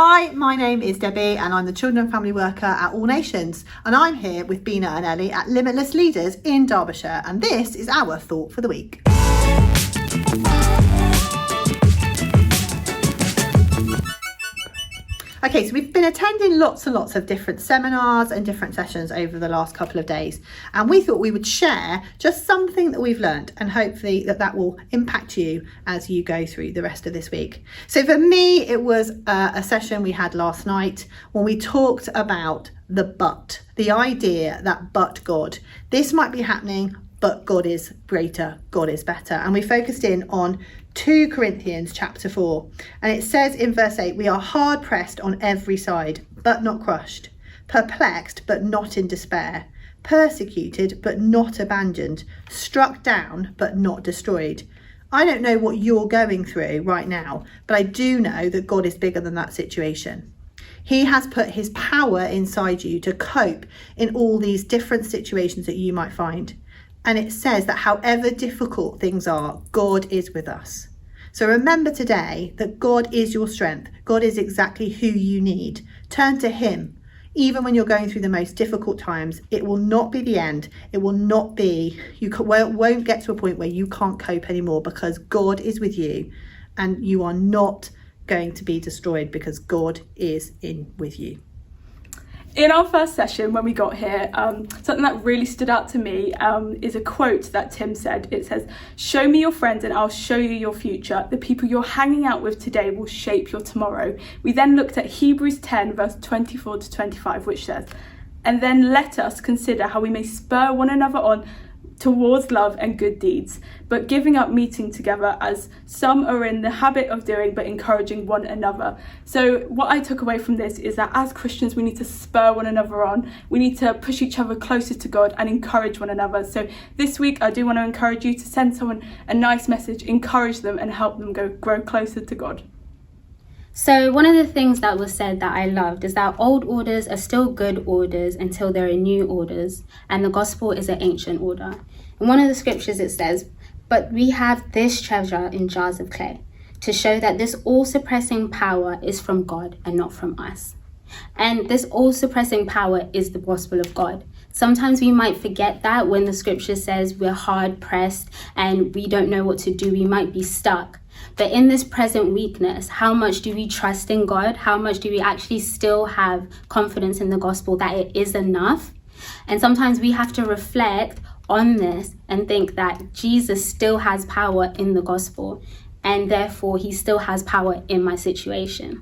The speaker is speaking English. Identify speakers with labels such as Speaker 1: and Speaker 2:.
Speaker 1: Hi, my name is Debbie and I'm the Children and Family Worker at All Nations, and I'm here with Bina and Ellie at Limitless Leaders in Derbyshire, and this is our thought for the week. Okay, so we've been attending lots and lots of different seminars and different sessions over the last couple of days, and we thought we would share just something that we've learned, and hopefully that will impact you as you go through the rest of this week. So for me, it was a session we had last night when we talked about the idea that but God. This might be happening, but God is greater, God is better. And we focused in on 2 Corinthians chapter 4, and it says in verse 8, we are hard pressed on every side, but not crushed, perplexed, but not in despair, persecuted, but not abandoned, struck down, but not destroyed. I don't know what you're going through right now, but I do know that God is bigger than that situation. He has put his power inside you to cope in all these different situations that you might find. And it says that however difficult things are, God is with us. So remember today that God is your strength. God is exactly who you need. Turn to him. Even when you're going through the most difficult times, it will not be the end. It will not be, won't get to a point where you can't cope anymore, because God is with you and you are not going to be destroyed because God is in with you.
Speaker 2: In our first session, when we got here, something that really stood out to me is a quote that Tim said. It says, "Show me your friends and I'll show you your future. The people you're hanging out with today will shape your tomorrow." We then looked at Hebrews 10 verse 24 to 25, which says, "And then let us consider how we may spur one another on towards love and good deeds, but giving up meeting together as some are in the habit of doing, but encouraging one another." So what I took away from this is that as Christians, we need to spur one another on. We need to push each other closer to God and encourage one another. So this week, I do want to encourage you to send someone a nice message, encourage them and help them grow closer to God.
Speaker 3: So one of the things that was said that I loved is that old orders are still good orders until there are new orders, and the gospel is an ancient order. In one of the scriptures it says, "But we have this treasure in jars of clay, to show that this all-suppressing power is from God and not from us." And this all-suppressing power is the gospel of God. Sometimes we might forget that when the scripture says we're hard pressed and we don't know what to do, we might be stuck. But in this present weakness, how much do we trust in God? How much do we actually still have confidence in the gospel that it is enough? And sometimes we have to reflect on this and think that Jesus still has power in the gospel, and therefore he still has power in my situation.